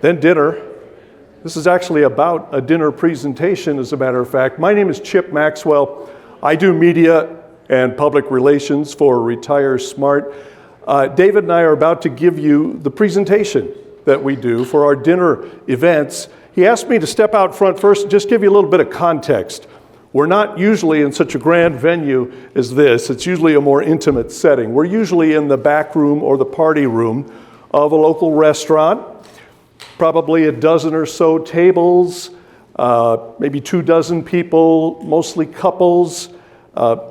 then dinner. This is actually about a dinner presentation, as a matter of fact. My name is Chip Maxwell. I do media and public relations for Retire Smart. David and I are about to give you the presentation that we do for our dinner events. He asked me to step out front first and just give you a little bit of context. We're not usually in such a grand venue as this. It's usually a more intimate setting. We're usually in the back room or the party room of a local restaurant. Probably a dozen or so tables, maybe 24 people, mostly couples.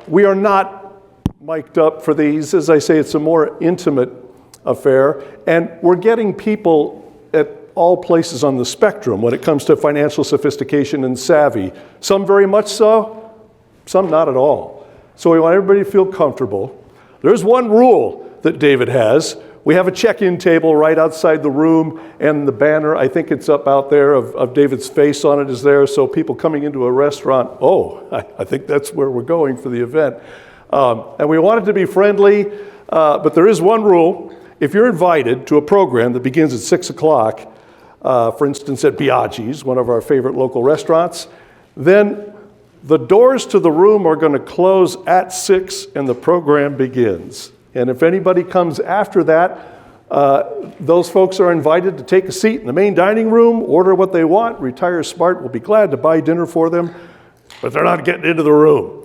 We are not mic'd up for these. As I say, it's a more intimate affair. And we're getting people at all places on the spectrum when it comes to financial sophistication and savvy. Some very much so, some not at all. So we want everybody to feel comfortable. There's one rule that David has. We have a check-in table right outside the room, and the banner, I think it's up out there, of David's face on it is there, so people coming into a restaurant, I think that's where we're going for the event. And we want it to be friendly, but there is one rule. If you're invited to a program that begins at 6 o'clock, for instance at Biaggi's, one of our favorite local restaurants, then the doors to the room are going to close at 6 and the program begins. And if anybody comes after that, those folks are invited to take a seat in the main dining room, order what they want. Retire Smart will be glad to buy dinner for them, but they're not getting into the room.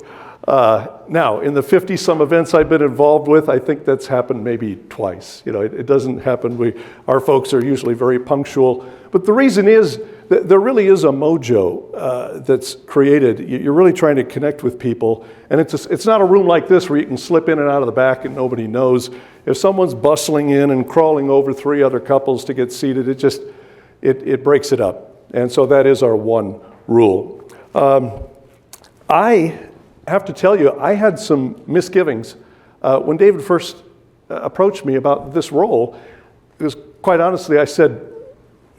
Now, in the 50-some events I've been involved with, I think that's happened maybe twice. You know, it doesn't happen. Our folks are usually very punctual. But the reason is that there really is a mojo that's created. You're really trying to connect with people. And it's not a room like this where you can slip in and out of the back and nobody knows. If someone's bustling in and crawling over 3 other couples to get seated, it breaks it up. And so that is our one rule. I have to tell you, I had some misgivings when David first approached me about this role. Because quite honestly, I said,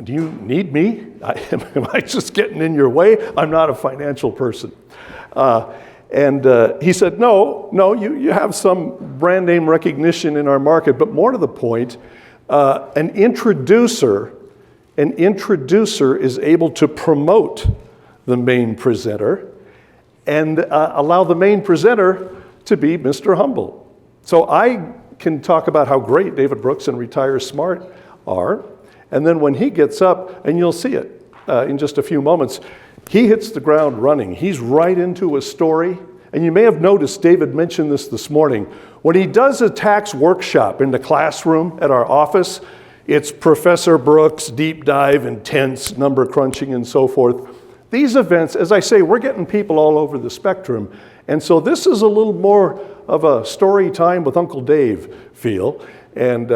do you need me? Am I just getting in your way? I'm not a financial person. And he said, no, you have some brand name recognition in our market, but more to the point, an introducer is able to promote the main presenter and allow the main presenter to be Mr. Humble. So I can talk about how great David Brooks and Retire Smart are, and then when he gets up, and you'll see it in just a few moments, he hits the ground running. He's right into a story, and you may have noticed David mentioned this morning. When he does a tax workshop in the classroom at our office, it's Professor Brooks, deep dive, intense, number crunching, and so forth. These events, as I say, we're getting people all over the spectrum. And so this is a little more of a story time with Uncle Dave feel. And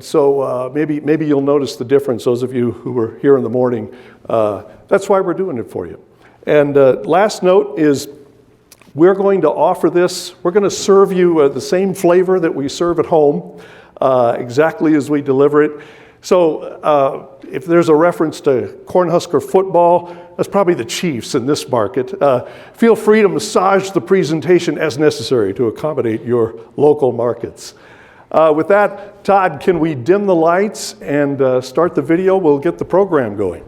so maybe you'll notice the difference, those of you who were here in the morning. That's why we're doing it for you. And last note is we're going to offer this. We're going to serve you the same flavor that we serve at home, exactly as we deliver it. So if there's a reference to Cornhusker football, that's probably the Chiefs in this market. Feel free to massage the presentation as necessary to accommodate your local markets. With that, Todd, can we dim the lights and start the video? We'll get the program going.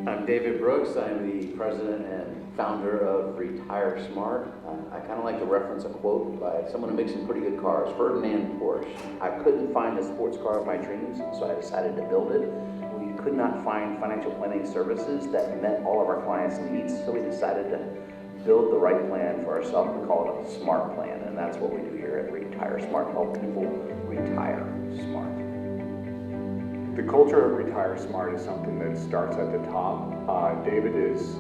I'm David Brooks. I'm the president and founder of Retire Smart. I kind of like to reference a quote by someone who makes some pretty good cars, Ferdinand Porsche. I couldn't find the sports car of my dreams, so I decided to build it. We could not find financial planning services that met all of our clients' needs, so we decided to build the right plan for ourselves. We call it a smart plan, and that's what we do here at Retire Smart, help people retire smart. The culture of Retire Smart is something that starts at the top. David is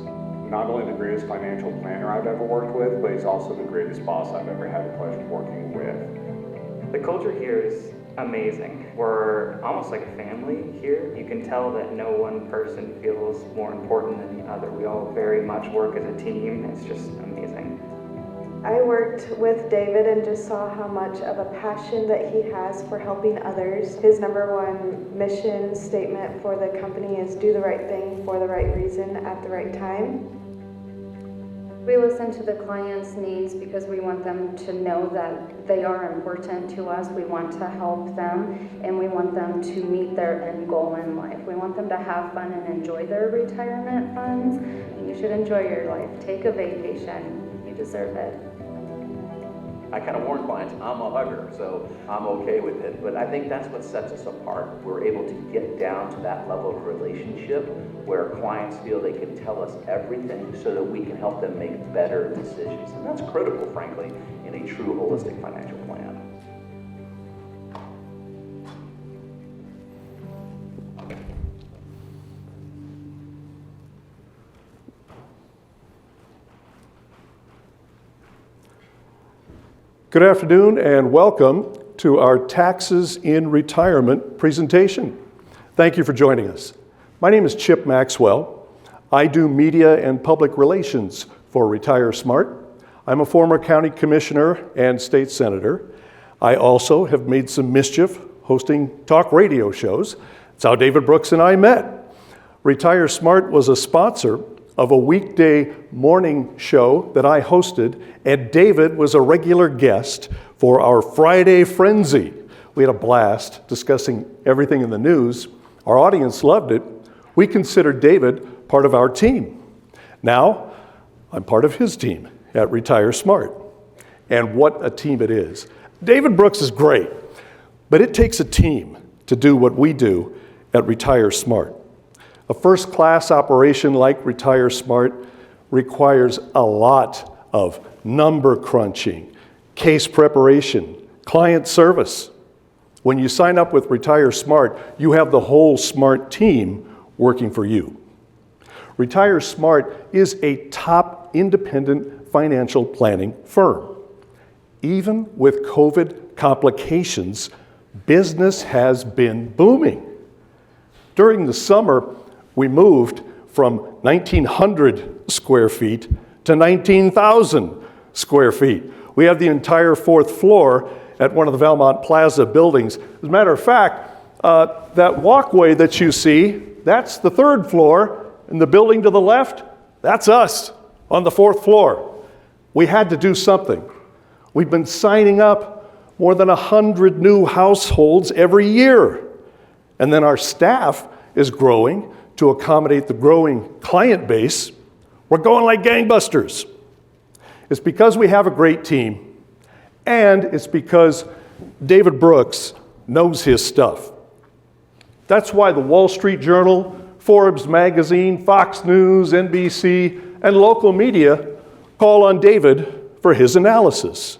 not only the greatest financial planner I've ever worked with, but he's also the greatest boss I've ever had the pleasure of working with. The culture here is amazing. We're almost like a family here. You can tell that no one person feels more important than the other. We all very much work as a team. It's just amazing. I worked with David and just saw how much of a passion that he has for helping others. His number one mission statement for the company is do the right thing for the right reason at the right time. We listen to the clients' needs because we want them to know that they are important to us. We want to help them, and we want them to meet their end goal in life. We want them to have fun and enjoy their retirement funds. You should enjoy your life. Take a vacation. You deserve it. I kind of warn clients, I'm a hugger, so I'm okay with it. But I think that's what sets us apart. We're able to get down to that level of relationship where clients feel they can tell us everything so that we can help them make better decisions. And that's critical, frankly, in a true holistic financial plan. Good afternoon and welcome to our Taxes in Retirement presentation. Thank you for joining us. My name is Chip Maxwell. I do media and public relations for Retire Smart. I'm a former county commissioner and state senator. I also have made some mischief hosting talk radio shows. That's how David Brooks and I met. Retire Smart was a sponsor of a weekday morning show that I hosted, and David was a regular guest for our Friday Frenzy. We had a blast discussing everything in the news. Our audience loved it. We considered David part of our team. Now, I'm part of his team at Retire Smart. And what a team it is. David Brooks is great, but it takes a team to do what we do at Retire Smart. A first-class operation like Retire Smart requires a lot of number crunching, case preparation, client service. When you sign up with Retire Smart, you have the whole Smart team working for you. Retire Smart is a top independent financial planning firm. Even with COVID complications, business has been booming. During the summer, we moved from 1,900 square feet to 19,000 square feet. We have the entire fourth floor at one of the Valmont Plaza buildings. As a matter of fact, that walkway that you see, that's the third floor, and the building to the left, that's us on the fourth floor. We had to do something. We've been signing up more than 100 new households every year. And then our staff is growing to accommodate the growing client base. We're going like gangbusters. It's because we have a great team, and it's because David Brooks knows his stuff. That's why the Wall Street Journal, Forbes magazine, Fox News, NBC, and local media call on David for his analysis.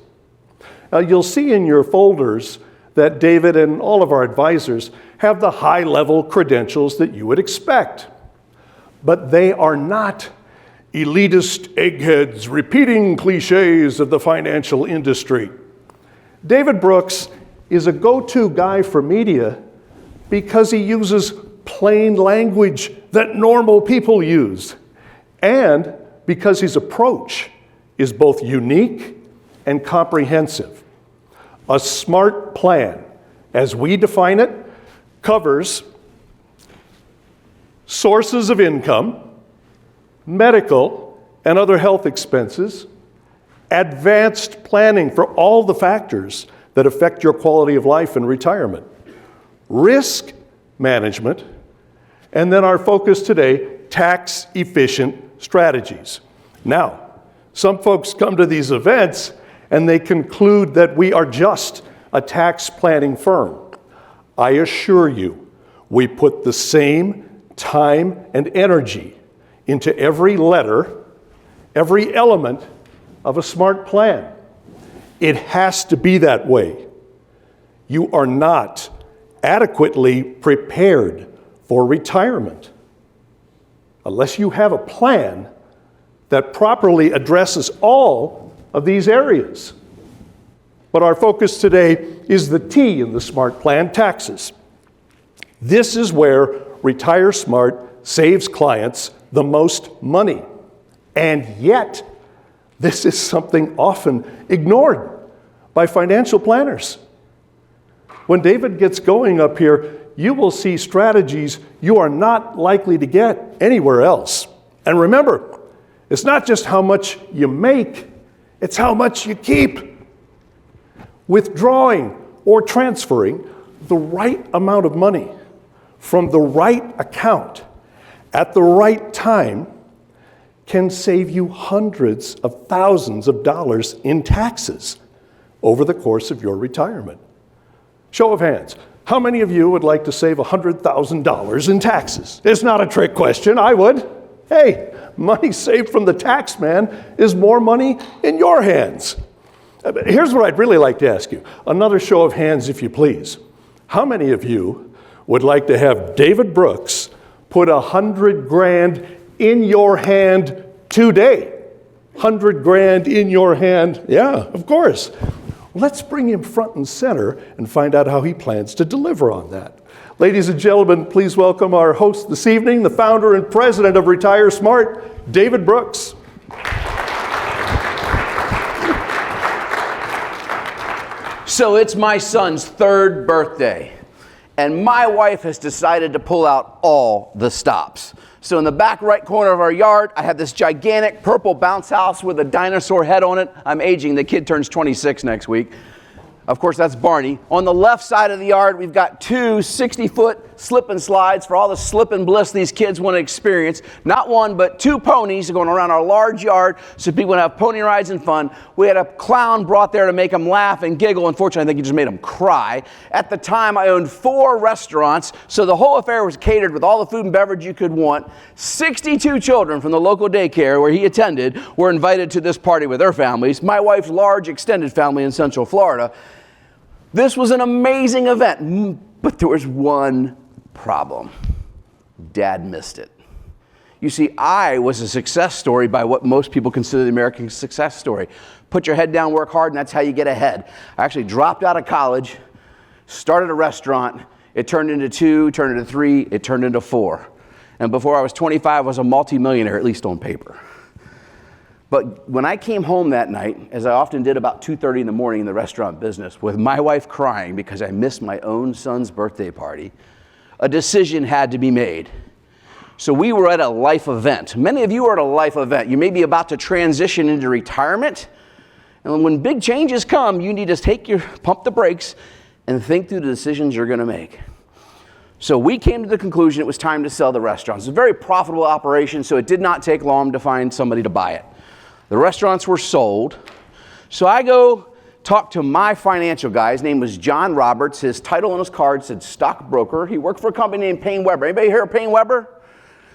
Now, you'll see in your folders that David and all of our advisors have the high-level credentials that you would expect. But they are not elitist eggheads repeating cliches of the financial industry. David Brooks is a go-to guy for media because he uses plain language that normal people use, and because his approach is both unique and comprehensive. A smart plan, as we define it, covers sources of income, medical and other health expenses, advanced planning for all the factors that affect your quality of life in retirement, risk management, and then our focus today, tax-efficient strategies. Now, some folks come to these events and they conclude that we are just a tax planning firm. I assure you, we put the same time and energy into every letter, every element of a smart plan. It has to be that way. You are not adequately prepared for retirement unless you have a plan that properly addresses all of these areas. But our focus today is the T in the SMART plan, taxes. This is where Retire Smart saves clients the most money. And yet, this is something often ignored by financial planners. When David gets going up here, you will see strategies you are not likely to get anywhere else. And remember, it's not just how much you make, it's how much you keep. Withdrawing or transferring the right amount of money from the right account at the right time can save you hundreds of thousands of dollars in taxes over the course of your retirement. Show of hands. How many of you would like to save $100,000 in taxes? It's not a trick question. I would. Hey, money saved from the tax man is more money in your hands. Here's what I'd really like to ask you. Another show of hands, if you please. How many of you would like to have David Brooks put $100,000 in your hand today? $100,000 in your hand? Yeah, of course. Let's bring him front and center and find out how he plans to deliver on that. Ladies and gentlemen, please welcome our host this evening, the founder and president of Retire Smart, David Brooks. So it's my son's 3rd birthday, and my wife has decided to pull out all the stops. So in the back right corner of our yard, I have this gigantic purple bounce house with a dinosaur head on it. I'm aging. The kid turns 26 next week. Of course, that's Barney. On the left side of the yard, we've got 2 60-foot slip and slides for all the slip and bliss these kids want to experience. Not 1, but 2 ponies going around our large yard so people can have pony rides and fun. We had a clown brought there to make them laugh and giggle. Unfortunately, I think he just made them cry. At the time, I owned 4 restaurants, so the whole affair was catered with all the food and beverage you could want. 62 children from the local daycare where he attended were invited to this party with their families. My wife's large extended family in Central Florida. This was an amazing event, but there was one problem. Dad missed it. You see, I was a success story by what most people consider the American success story. Put your head down, work hard, and that's how you get ahead. I actually dropped out of college, started a restaurant. It turned into 2, turned into 3, it turned into 4. And before I was 25, I was a multimillionaire, at least on paper. But when I came home that night, as I often did about 2:30 in the morning in the restaurant business, with my wife crying because I missed my own son's birthday party, a decision had to be made. So we were at a life event. Many of you are at a life event. You may be about to transition into retirement. And when big changes come, you need to pump the brakes and think through the decisions you're going to make. So we came to the conclusion it was time to sell the restaurants. It's a very profitable operation, so it did not take long to find somebody to buy it. The restaurants were sold. So I go talk to my financial guy. His name was John Roberts. His title on his card said stockbroker. He worked for a company named Payne Webber. Anybody hear of Payne Webber?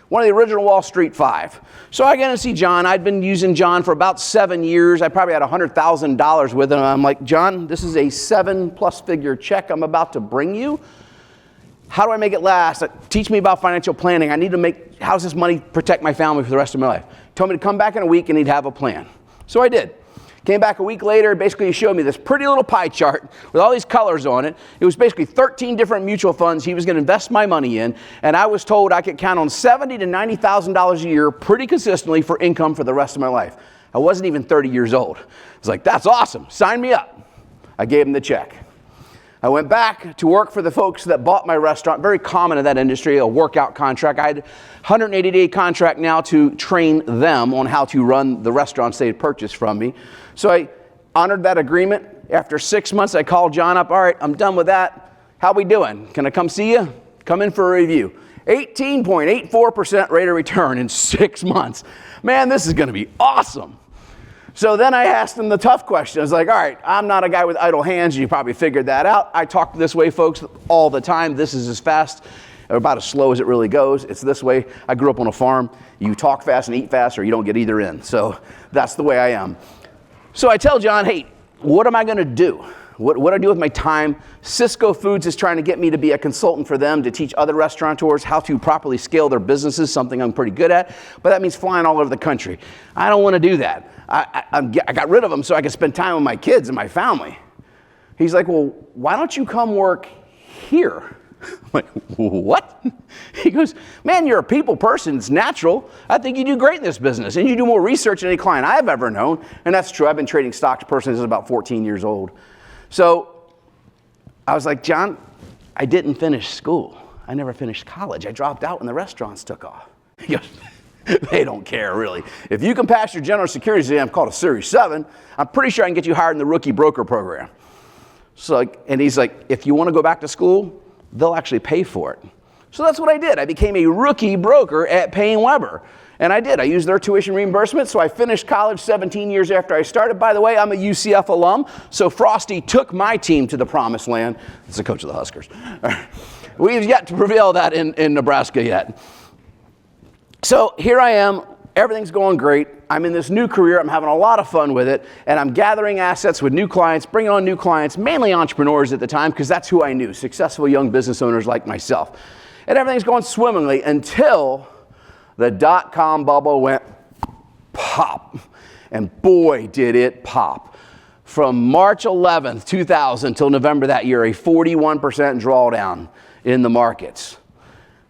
One of the original Wall Street 5. So I get to see John. I'd been using John for about 7 years. I probably had $100,000 with him. I'm like, John, this is a 7+ figure check I'm about to bring you. How do I make it last? Teach me about financial planning. I need to how does this money protect my family for the rest of my life? Told me to come back in a week and he'd have a plan. So I did. Came back a week later, basically he showed me this pretty little pie chart with all these colors on it. It was basically 13 different mutual funds he was going to invest my money in, and I was told I could count on $70,000 to $90,000 a year pretty consistently for income for the rest of my life. I wasn't even 30 years old. I was like, that's awesome, sign me up. I gave him the check. I went back to work for the folks that bought my restaurant, very common in that industry, a workout contract. I had a 180-day contract now to train them on how to run the restaurants they had purchased from me. So I honored that agreement. After 6 months, I called John up. All right, I'm done with that. How we doing? Can I come see you? Come in for a review. 18.84% rate of return in 6 months. Man, this is going to be awesome. So then I asked him the tough question. I was like, all right, I'm not a guy with idle hands. You probably figured that out. I talk this way, folks, all the time. This is as fast or about as slow as it really goes. It's this way. I grew up on a farm. You talk fast and eat fast or you don't get either in. So that's the way I am. So I tell John, hey, what am I going to do? What do I do with my time? Cisco Foods is trying to get me to be a consultant for them to teach other restaurateurs how to properly scale their businesses, something I'm pretty good at, but that means flying all over the country. I don't want to do that. I got rid of them so I could spend time with my kids and my family. He's like, well, why don't you come work here? I'm like, what? He goes, man, you're a people person. It's natural. I think you do great in this business. And you do more research than any client I've ever known. And that's true. I've been trading stocks personally since I was about 14 years old. So I was like, John, I didn't finish school. I never finished college. I dropped out when the restaurants took off. He goes, they don't care, really. If you can pass your general security exam called a Series 7, I'm pretty sure I can get you hired in the rookie broker program. So, and he's like, if you want to go back to school, they'll actually pay for it. So that's what I did. I became a rookie broker at Payne Weber. And I did. I used their tuition reimbursement, so I finished college 17 years after I started. By the way, I'm a UCF alum, so Frosty took my team to the promised land. It's the coach of the Huskers. We've yet to prevail that in Nebraska yet. So here I am. Everything's going great. I'm in this new career. I'm having a lot of fun with it. And I'm gathering assets with new clients, bringing on new clients, mainly entrepreneurs at the time, because that's who I knew, successful young business owners like myself. And everything's going swimmingly until the dot-com bubble went pop. And boy, did it pop. From March 11th, 2000 till November that year, a 41% drawdown in the markets.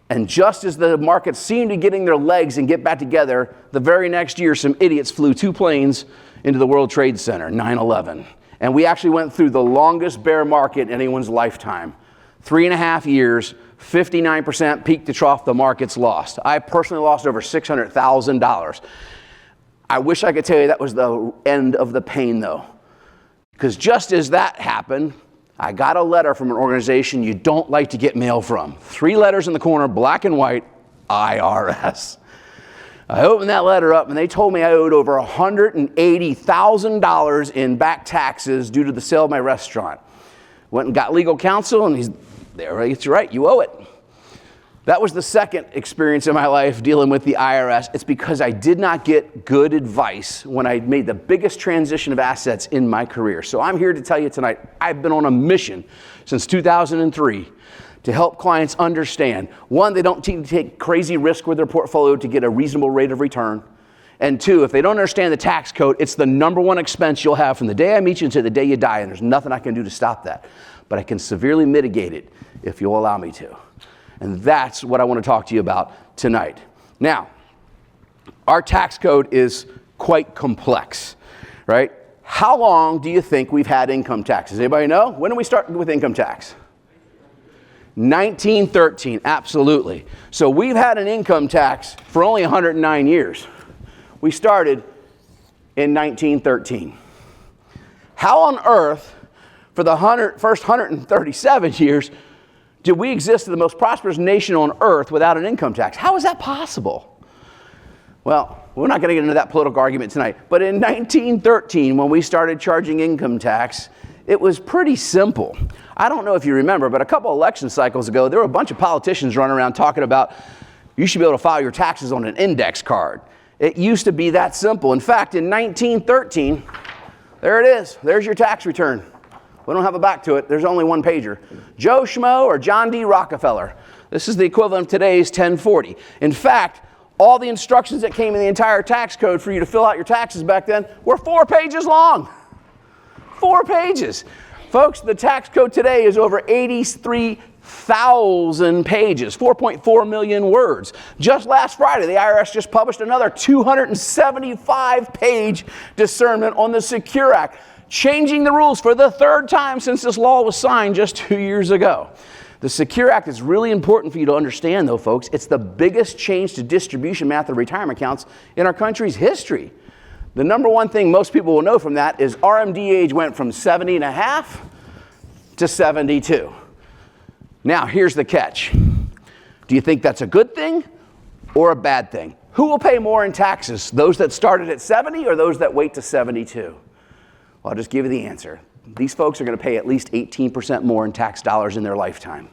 And just as the markets seemed to be getting their legs and get back together, the very next year, some idiots flew 2 planes into the World Trade Center, 9/11. And we actually went through the longest bear market in anyone's lifetime. 3.5 years, 59% peak to trough the markets lost. I personally lost over $600,000. I wish I could tell you that was the end of the pain, though. Because just as that happened, I got a letter from an organization you don't like to get mail from. 3 letters in the corner, black and white, IRS. I opened that letter up and they told me I owed over $180,000 in back taxes due to the sale of my restaurant. Went and got legal counsel and he's there. It's right, you owe it. That was the second experience in my life dealing with the IRS. It's because I did not get good advice when I made the biggest transition of assets in my career. So I'm here to tell you tonight, I've been on a mission since 2003 to help clients understand, one, they don't need to take crazy risk with their portfolio to get a reasonable rate of return. And 2, if they don't understand the tax code, it's the #1 expense you'll have from the day I meet you to the day you die, and there's nothing I can do to stop that. But I can severely mitigate it if you'll allow me to. And that's what I want to talk to you about tonight. Now, our tax code is quite complex, right? How long do you think we've had income taxes? Anybody know? When did we start with income tax? 1913, absolutely. So we've had an income tax for only 109 years. We started in 1913. How on earth, for the first 137 years, did we exist in the most prosperous nation on earth without an income tax? How is that possible? Well, we're not going to get into that political argument tonight. But in 1913, when we started charging income tax, it was pretty simple. I don't know if you remember, but a couple election cycles ago, there were a bunch of politicians running around talking about you should be able to file your taxes on an index card. It used to be that simple. In fact, in 1913, there it is. There's your tax return. We don't have a back to it. There's only one pager. Joe Schmo or John D. Rockefeller. This is the equivalent of today's 1040. In fact, all the instructions that came in the entire tax code for you to fill out your taxes back then were 4 pages long. 4 pages. Folks, the tax code today is over 83,000 pages, 4.4 million words. Just last Friday, the IRS just published another 275-page discernment on the Secure Act, changing the rules for the 3rd time since this law was signed just 2 years ago. The Secure Act is really important for you to understand, though, folks. It's the biggest change to distribution method of retirement accounts in our country's history. The #1 thing most people will know from that is RMD age went from 70 and a half to 72. Now, here's the catch. Do you think that's a good thing or a bad thing? Who will pay more in taxes, those that started at 70 or those that wait to 72? Well, I'll just give you the answer. These folks are going to pay at least 18% more in tax dollars in their lifetime.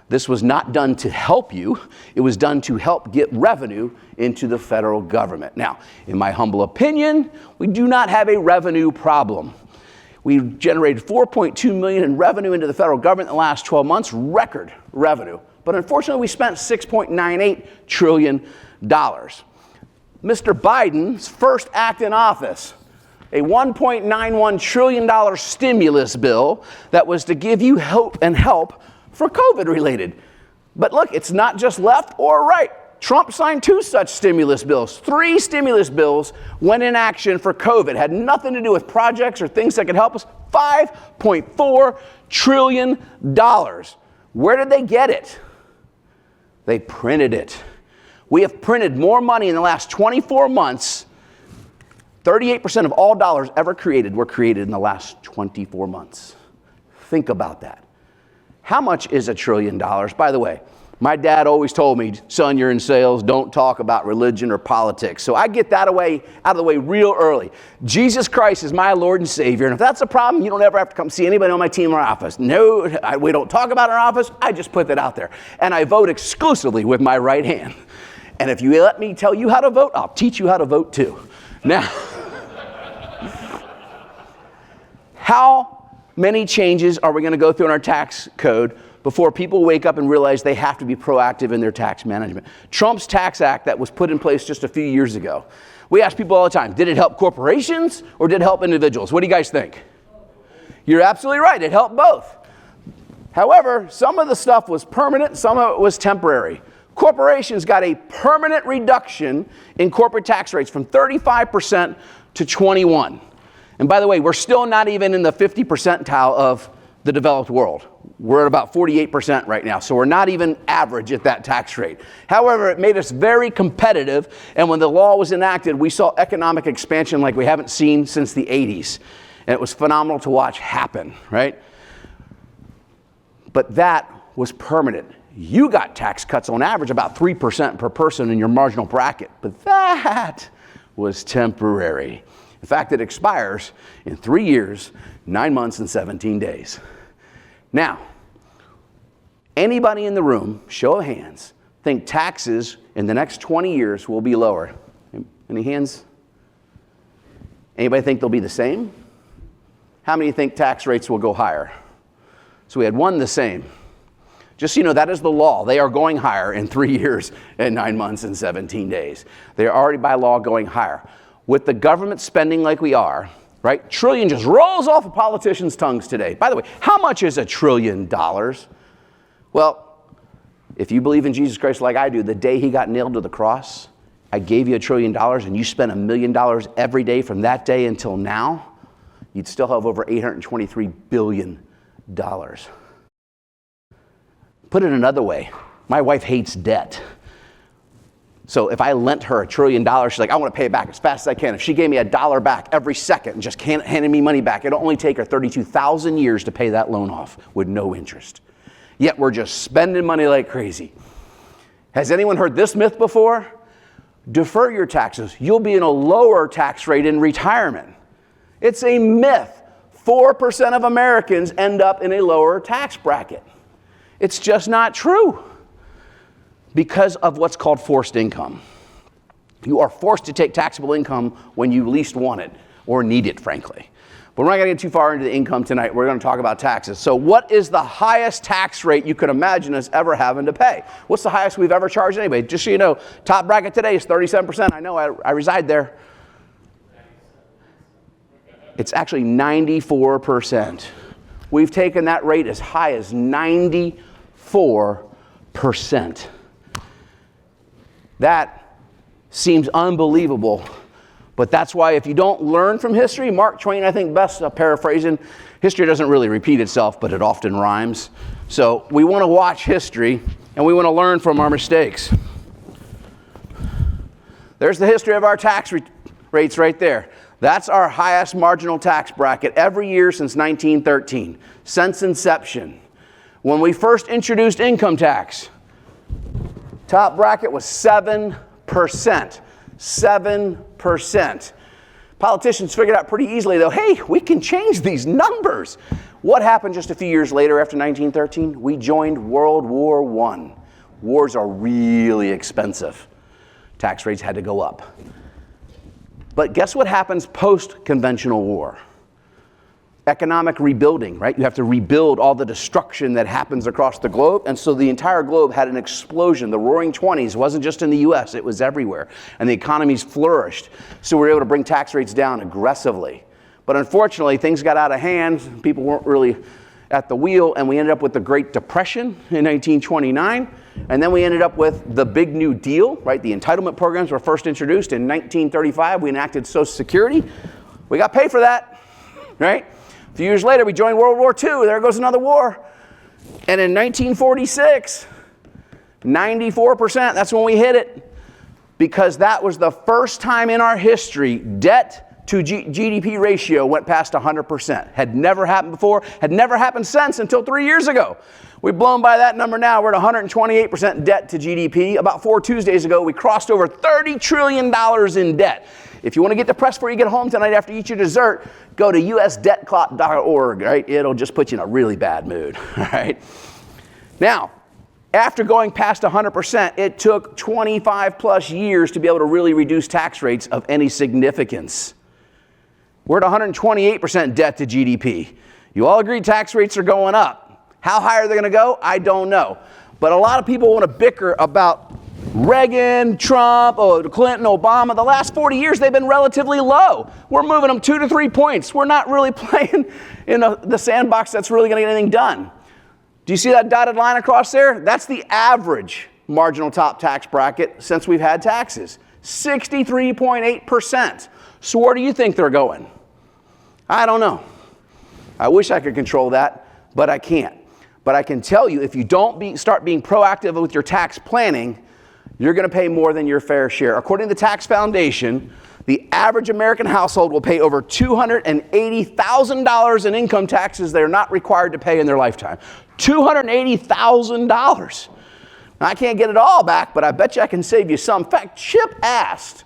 This was not done to help you. It was done to help get revenue into the federal government. Now, in my humble opinion, we do not have a revenue problem. We generated $4.2 million in revenue into the federal government in the last 12 months, record revenue. But unfortunately, we spent $6.98 trillion. Mr. Biden's first act in office, a $1.91 trillion stimulus bill that was to give you hope and help for COVID related. But look, it's not just left or right. Trump signed 2 such stimulus bills. 3 stimulus bills went in action for COVID. Had nothing to do with projects or things that could help us. $5.4 trillion. Where did they get it? They printed it. We have printed more money in the last 24 months. 38% of all dollars ever created were created in the last 24 months. Think about that. How much is $1 trillion? By the way, my dad always told me, son, you're in sales, don't talk about religion or politics. So I get that out of the way real early. Jesus Christ is my Lord and Savior. And if that's a problem, you don't ever have to come see anybody on my team or office. No, we don't talk about our office. I just put that out there. And I vote exclusively with my right hand. And if you let me tell you how to vote, I'll teach you how to vote too. Now, how many changes are we going to go through in our tax code before people wake up and realize they have to be proactive in their tax management? Trump's Tax Act that was put in place just a few years ago. We ask people all the time, did it help corporations or did it help individuals? What do you guys think? You're absolutely right. It helped both. However, some of the stuff was permanent, some of it was temporary. Corporations got a permanent reduction in corporate tax rates from 35% to 21%. And by the way, we're still not even in the 50 percentile of the developed world. We're at about 48% right now, so we're not even average at that tax rate. However, it made us very competitive, and when the law was enacted, we saw economic expansion like we haven't seen since the 80s. And it was phenomenal to watch happen, right? But that was permanent. You got tax cuts on average about 3% per person in your marginal bracket, but that was temporary. In fact, it expires in 3 years, 9 months, and 17 days. Now, anybody in the room, show of hands, think taxes in the next 20 years will be lower? Any hands? Anybody think they'll be the same? How many think tax rates will go higher? So we had one the same. Just so you know, that is the law. They are going higher in 3 years and 9 months and 17 days. They are already by law going higher. With the government spending like we are, right? Trillion just rolls off of politicians' tongues today. By the way, how much is $1 trillion? Well, if you believe in Jesus Christ like I do, the day he got nailed to the cross, I gave you $1 trillion and you spent $1 million every day from that day until now, you'd still have over $823 billion. Put it another way, my wife hates debt. So if I lent her $1 trillion, she's like, I want to pay it back as fast as I can. If she gave me $1 back every second and just handed me money back, it'll only take her 32,000 years to pay that loan off with no interest. Yet we're just spending money like crazy. Has anyone heard this myth before? Defer your taxes. You'll be in a lower tax rate in retirement. It's a myth. 4% of Americans end up in a lower tax bracket. It's just not true because of what's called forced income. You are forced to take taxable income when you least want it or need it, frankly. But we're not going to get too far into the income tonight. We're going to talk about taxes. So what is the highest tax rate you could imagine us ever having to pay? What's the highest we've ever charged anybody? Just so you know, top bracket today is 37%. I know, I reside there. It's actually 94%. We've taken that rate as high as 94%. That seems unbelievable, but that's why if you don't learn from history, Mark Twain, I think best paraphrasing, history doesn't really repeat itself, but it often rhymes. So we want to watch history and we want to learn from our mistakes. There's the history of our tax rates right there. That's our highest marginal tax bracket every year since 1913, since inception. When we first introduced income tax, top bracket was 7%. 7%. Politicians figured out pretty easily, though, hey, we can change these numbers. What happened just a few years later after 1913? We joined World War I. Wars are really expensive. Tax rates had to go up. But guess what happens post-conventional war? economic rebuilding, right? You have to rebuild all the destruction that happens across the globe. And so the entire globe had an explosion. The roaring 20s wasn't just in the US, it was everywhere. And the economies flourished. So we were able to bring tax rates down aggressively. But unfortunately, things got out of hand. People weren't really at the wheel, and we ended up with the Great Depression in 1929. And then we ended up with the Big New Deal, right? The entitlement programs were first introduced in 1935. We enacted Social Security. We got paid for that, right? A few years later, we joined World War II. There goes another war. And in 1946, 94%, that's when we hit it. Because that was the first time in our history debt to GDP ratio went past 100%. Had never happened before, had never happened since until 3 years ago. We've blown by that number now. We're at 128% debt to GDP. About 4 Tuesdays ago, we crossed over $30 trillion in debt. If you want to get depressed before you get home tonight after you eat your dessert, go to usdebtclock.org, right? It'll just put you in a really bad mood, all right? Now, after going past 100%, it took 25 plus years to be able to really reduce tax rates of any significance. We're at 128% debt to GDP. You all agree tax rates are going up. How high are they going to go? I don't know. But a lot of people want to bicker about Reagan, Trump, Clinton, Obama. The last 40 years, they've been relatively low. We're moving them 2 to 3 points. We're not really playing in the sandbox that's really going to get anything done. Do you see that dotted line across there? That's the average marginal top tax bracket since we've had taxes. 63.8%. So where do you think they're going? I don't know. I wish I could control that, but I can't. But I can tell you, if you don't start being proactive with your tax planning, you're going to pay more than your fair share. According to the Tax Foundation, the average American household will pay over $280,000 in income taxes they're not required to pay in their lifetime. $280,000. I can't get it all back, but I bet you I can save you some. In fact, Chip asked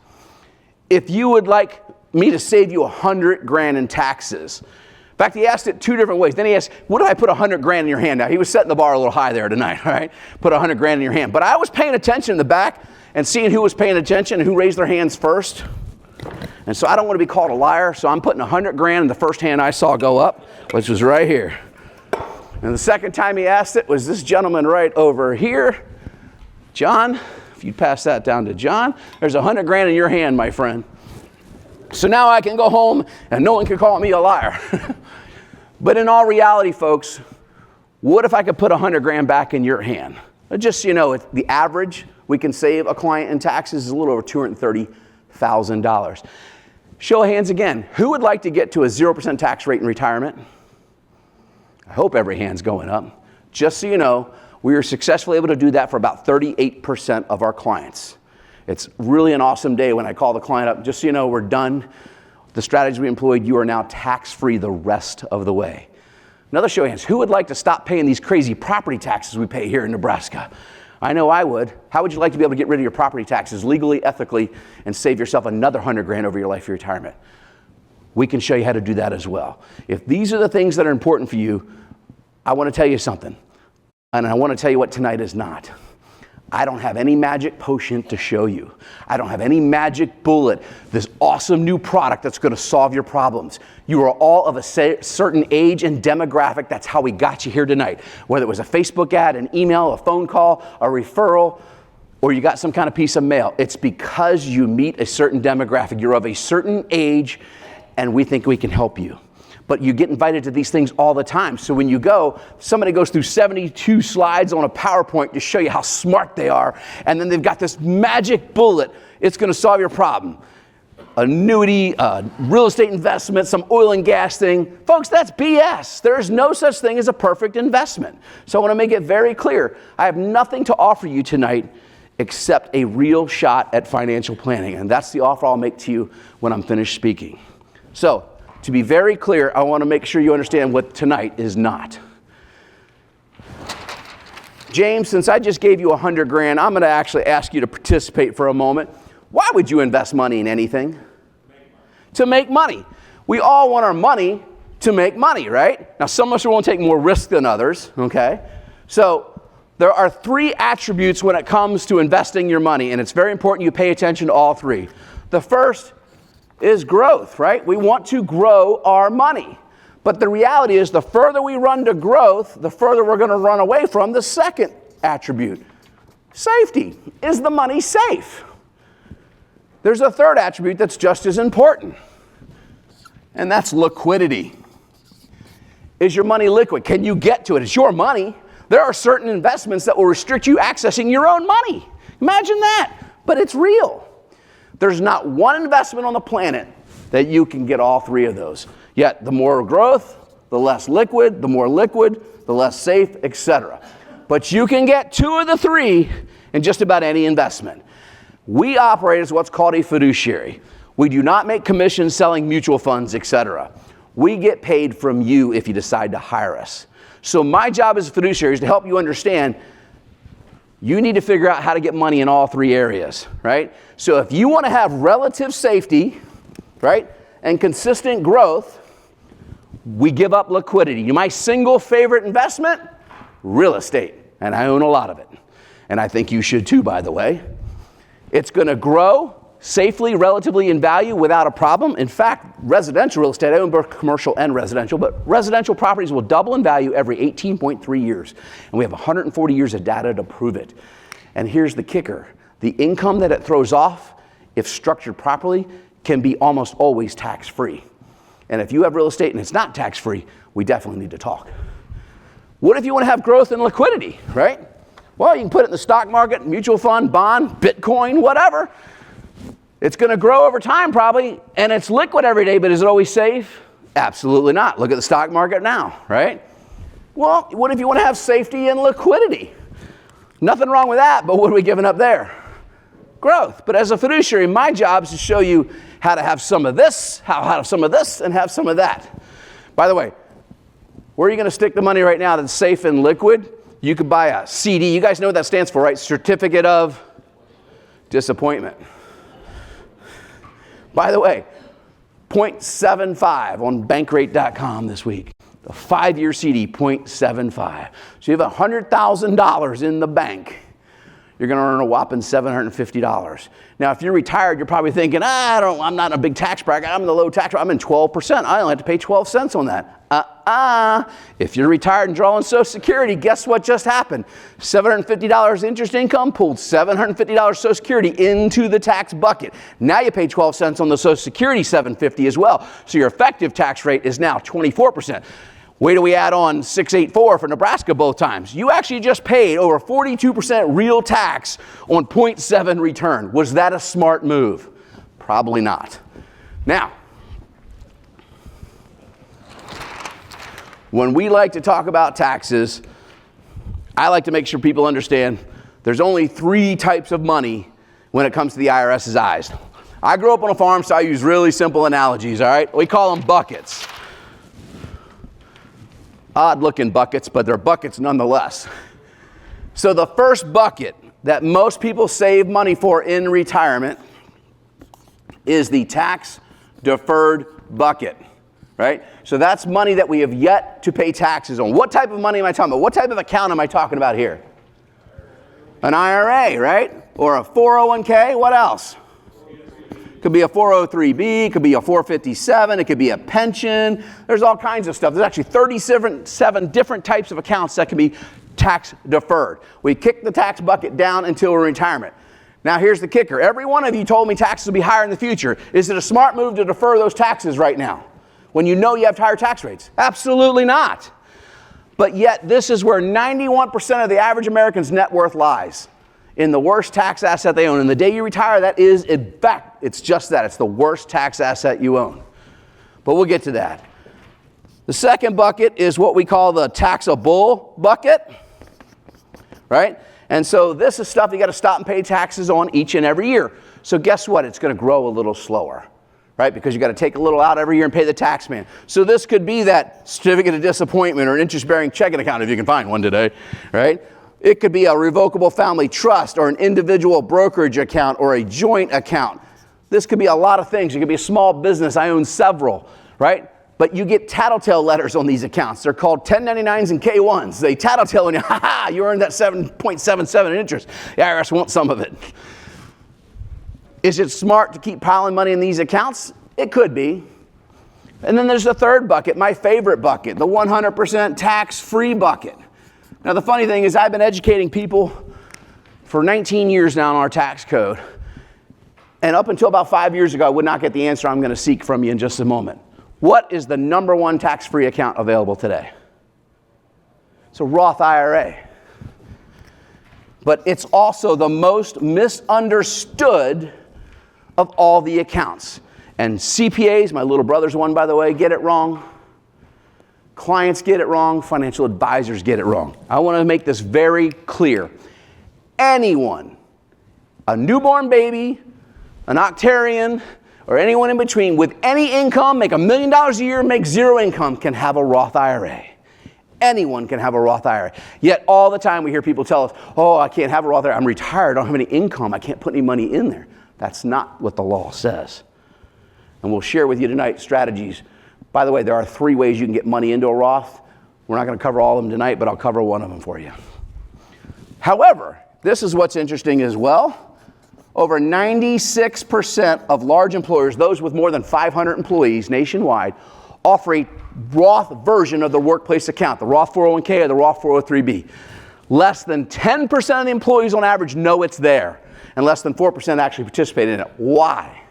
if you would like me to save you $100,000 in taxes. In fact, he asked it 2 different ways. Then he asked, what if I put $100,000 in your hand? Now, he was setting the bar a little high there tonight, all right? Put $100,000 in your hand. But I was paying attention in the back and seeing who was paying attention and who raised their hands first. And so I don't want to be called a liar, so I'm putting $100,000 in the first hand I saw go up, which was right here. And the second time he asked it was this gentleman right over here. John, if you'd pass that down to John, there's $100,000 in your hand, my friend. So now I can go home and no one can call me a liar. But in all reality, folks, what if I could put $100,000 back in your hand? Just so you know, the average we can save a client in taxes is a little over $230,000. Show of hands again. Who would like to get to a 0% tax rate in retirement? I hope every hand's going up. Just so you know, we were successfully able to do that for about 38% of our clients. It's really an awesome day when I call the client up. Just so you know, we're done. The strategy we employed, you are now tax-free the rest of the way. Another show of hands. Who would like to stop paying these crazy property taxes we pay here in Nebraska? I know I would. How would you like to be able to get rid of your property taxes legally, ethically, and save yourself another $100,000 over your life for retirement? We can show you how to do that as well. If these are the things that are important for you, I want to tell you something. And I want to tell you what tonight is not. I don't have any magic potion to show you. I don't have any magic bullet, this awesome new product that's going to solve your problems. You are all of a certain age and demographic. That's how we got you here tonight. Whether it was a Facebook ad, an email, a phone call, a referral, or you got some kind of piece of mail. It's because you meet a certain demographic. You're of a certain age, and we think we can help you. But you get invited to these things all the time. So when you go, somebody goes through 72 slides on a PowerPoint to show you how smart they are. And then they've got this magic bullet. It's going to solve your problem. Annuity, real estate investment, some oil and gas thing. Folks, that's BS. There is no such thing as a perfect investment. So I want to make it very clear. I have nothing to offer you tonight except a real shot at financial planning. And that's the offer I'll make to you when I'm finished speaking. So, to be very clear, I want to make sure you understand what tonight is not. James, since I just gave you $100,000, I'm going to actually ask you to participate for a moment. Why would you invest money in anything? To make money. We all want our money to make money, right? Now, some of us will take more risk than others, okay? So there are 3 attributes when it comes to investing your money, and it's very important you pay attention to all 3. The first is growth, right? We want to grow our money. But the reality is the further we run to growth, the further we're going to run away from the second attribute. Safety. Is the money safe? There's a third attribute that's just as important, and that's liquidity. Is your money liquid? Can you get to it? It's your money. There are certain investments that will restrict you accessing your own money. Imagine that, but it's real. There's not one investment on the planet that you can get all three of those. Yet the more growth, the less liquid, the more liquid, the less safe, etc. But you can get two of the three in just about any investment. We operate as what's called a fiduciary. We do not make commissions selling mutual funds, etc. We get paid from you if you decide to hire us. So my job as a fiduciary is to help you understand you need to figure out how to get money in all three areas, right? So if you want to have relative safety, right, and consistent growth, we give up liquidity. My single favorite investment? Real estate. And I own a lot of it. And I think you should too, by the way. It's going to grow safely, relatively in value without a problem. In fact, residential real estate, I own both commercial and residential, but residential properties will double in value every 18.3 years. And we have 140 years of data to prove it. And here's the kicker. The income that it throws off, if structured properly, can be almost always tax-free. And if you have real estate and it's not tax-free, we definitely need to talk. What if you want to have growth and liquidity, right? Well, you can put it in the stock market, mutual fund, bond, Bitcoin, whatever. It's going to grow over time probably, and it's liquid every day, but is it always safe? Absolutely not. Look at the stock market now, right? Well, what if you want to have safety and liquidity? Nothing wrong with that, but what are we giving up there? Growth. But as a fiduciary, my job is to show you how to have some of this, how to have some of this, and have some of that. By the way, where are you going to stick the money right now that's safe and liquid? You could buy a CD. You guys know what that stands for, right? Certificate of Disappointment. By the way, 0.75 on Bankrate.com this week. A 5-year CD, 0.75. So you have $100,000 in the bank. You're going to earn a whopping $750. Now, if you're retired, you're probably thinking, I'm not in a big tax bracket. I'm in the low tax bracket. I'm in 12%. I only have to pay 12 cents on that. If you're retired and drawing Social Security, guess what just happened? $750 interest income pulled $750 Social Security into the tax bucket. Now you pay 12 cents on the Social Security $750 as well. So your effective tax rate is now 24%. Wait till we add on 684 for Nebraska both times. You actually just paid over 42% real tax on 0.7 return. Was that a smart move? Probably not. Now, when we like to talk about taxes, I like to make sure people understand there's only 3 types of money when it comes to the IRS's eyes. I grew up on a farm, so I use really simple analogies, all right? We call them buckets. Odd-looking buckets, but they're buckets nonetheless. So the first bucket that most people save money for in retirement is the tax-deferred bucket, right? So that's money that we have yet to pay taxes on. What type of money am I talking about? What type of account am I talking about here? An IRA, right? Or a 401k? What else? Could be a 403b, could be a 457, it could be a pension. There's all kinds of stuff. There's actually 37 different types of accounts that can be tax deferred. We kick the tax bucket down until retirement. Now here's the kicker. Every one of you told me taxes will be higher in the future. Is it a smart move to defer those taxes right now when you know you have higher tax rates? Absolutely not. But yet this is where 91% of the average American's net worth lies. In the worst tax asset they own. And the day you retire, that is, in fact, it's just that. It's the worst tax asset you own. But we'll get to that. The second bucket is what we call the taxable bucket, right? And so this is stuff you got to stop and pay taxes on each and every year. So guess what? It's going to grow a little slower, right? Because you got to take a little out every year and pay the tax man. So this could be that certificate of disappointment or an interest-bearing checking account if you can find one today, right? It could be a revocable family trust or an individual brokerage account or a joint account. This could be a lot of things. It could be a small business. I own several, right? But you get tattletale letters on these accounts. They're called 1099s and K1s. They tattletale on you. You earned that 7.77 in interest. The IRS wants some of it. Is it smart to keep piling money in these accounts? It could be. And then there's the third bucket, my favorite bucket, the 100% tax-free bucket. Now the funny thing is I've been educating people for 19 years now on our tax code. And up until about 5 years ago, I would not get the answer I'm going to seek from you in just a moment. What is the number one tax-free account available today? It's a Roth IRA. But it's also the most misunderstood of all the accounts. And CPAs, my little brother's one, by the way, get it wrong. Clients get it wrong. Financial advisors get it wrong. I want to make this very clear. Anyone, a newborn baby, an octarian, or anyone in between with any income, make $1 million a year, make zero income, can have a Roth IRA. Anyone can have a Roth IRA. Yet all the time we hear people tell us, oh, I can't have a Roth IRA. I'm retired. I don't have any income. I can't put any money in there. That's not what the law says. And we'll share with you tonight strategies. By the way, there are 3 ways you can get money into a Roth. We're not going to cover all of them tonight, but I'll cover one of them for you. However, this is what's interesting as well. Over 96% of large employers, those with more than 500 employees nationwide, offer a Roth version of the workplace account, the Roth 401k or the Roth 403b. Less than 10% of the employees on average know it's there, and less than 4% actually participate in it. Why?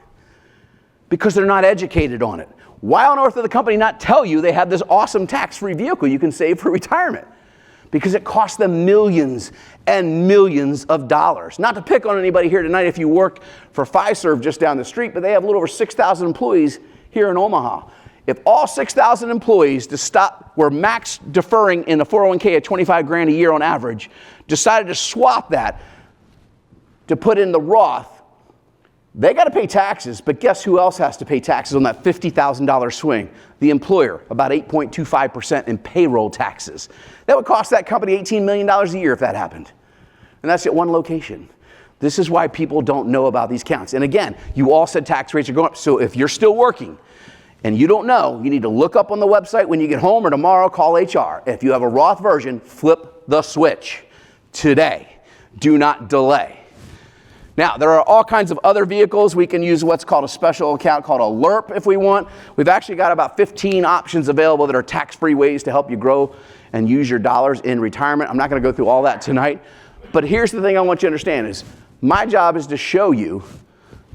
Because they're not educated on it. Why on earth did the company not tell you they have this awesome tax-free vehicle you can save for retirement? Because it costs them millions and millions of dollars. Not to pick on anybody here tonight if you work for Fiserv just down the street, but they have a little over 6,000 employees here in Omaha. If all 6,000 employees were max deferring in the 401k at 25 grand a year on average, decided to swap that to put in the Roth, they got to pay taxes, but guess who else has to pay taxes on that $50,000 swing? The employer, about 8.25% in payroll taxes. That would cost that company $18 million a year if that happened. And that's at one location. This is why people don't know about these accounts. And again, you all said tax rates are going up. So if you're still working and you don't know, you need to look up on the website when you get home or tomorrow, call HR. If you have a Roth version, flip the switch today. Do not delay. Now, there are all kinds of other vehicles. We can use what's called a special account called a LERP if we want. We've actually got about 15 options available that are tax-free ways to help you grow and use your dollars in retirement. I'm not going to go through all that tonight. But here's the thing I want you to understand is my job is to show you,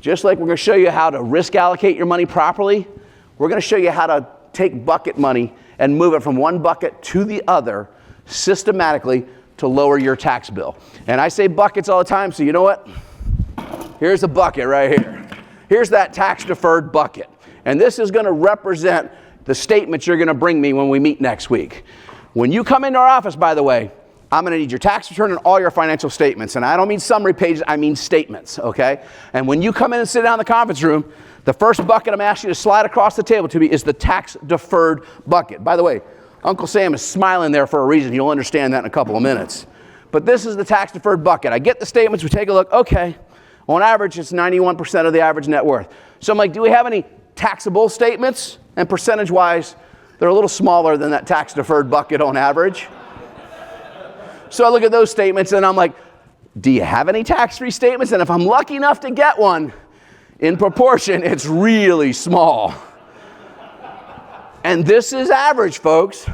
just like we're going to show you how to risk allocate your money properly, we're going to show you how to take bucket money and move it from one bucket to the other systematically to lower your tax bill. And I say buckets all the time, so you know what? Here's a bucket right here. Here's that tax-deferred bucket. And this is going to represent the statements you're going to bring me when we meet next week. When you come into our office, by the way, I'm going to need your tax return and all your financial statements. And I don't mean summary pages, I mean statements, okay? And when you come in and sit down in the conference room, the first bucket I'm asking you to slide across the table to me is the tax-deferred bucket. By the way, Uncle Sam is smiling there for a reason. You'll understand that in a couple of minutes. But this is the tax-deferred bucket. I get the statements, we take a look, okay. On average, it's 91% of the average net worth. So I'm like, do we have any taxable statements? And percentage-wise, they're a little smaller than that tax-deferred bucket on average. So I look at those statements and I'm like, do you have any tax-free statements? And if I'm lucky enough to get one, in proportion, it's really small. And this is average, folks.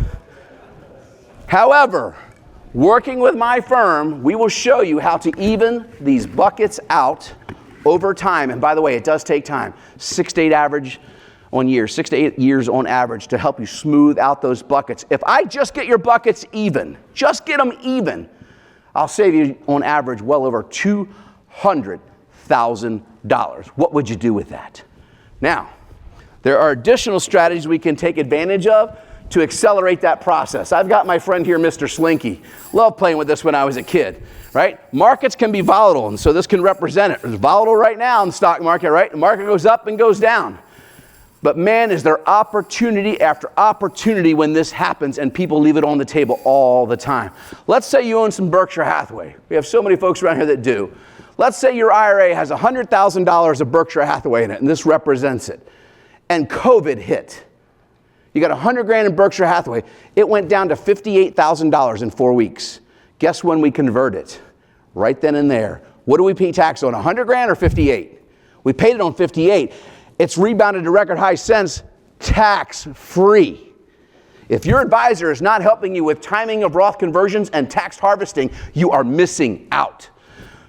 However, working with my firm, we will show you how to even these buckets out over time. And by the way, it does take time. 6 to 8 years on average to help you smooth out those buckets. If I just get your buckets even, just get them even, I'll save you on average well over $200,000. What would you do with that? Now, there are additional strategies we can take advantage of to accelerate that process. I've got my friend here, Mr. Slinky. Loved playing with this when I was a kid, right? Markets can be volatile, and so this can represent it. It's volatile right now in the stock market, right? The market goes up and goes down. But man, is there opportunity after opportunity when this happens, and people leave it on the table all the time. Let's say you own some Berkshire Hathaway. We have so many folks around here that do. Let's say your IRA has $100,000 of Berkshire Hathaway in it, and this represents it. And COVID hit. You got 100 grand in Berkshire Hathaway. It went down to $58,000 in 4 weeks. Guess when we convert it? Right then and there. What do we pay tax on, 100 grand or 58? We paid it on 58. It's rebounded to record highs since. tax-free. If your advisor is not helping you with timing of Roth conversions and tax harvesting, you are missing out.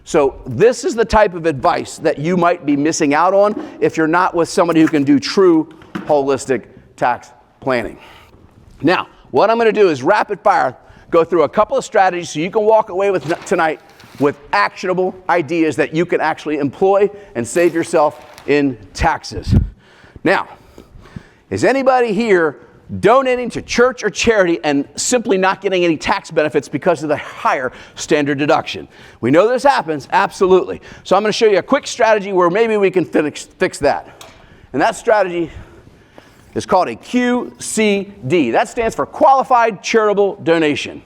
So this is the type of advice that you might be missing out on if you're not with somebody who can do true holistic tax planning. Now, what I'm going to do is rapid fire go through a couple of strategies so you can walk away with tonight with actionable ideas that you can actually employ and save yourself in taxes. Now, is anybody here donating to church or charity and simply not getting any tax benefits because of the higher standard deduction? We know this happens, absolutely. So I'm going to show you a quick strategy where maybe we can fix that. And that strategy is called a QCD. That stands for Qualified Charitable Donation.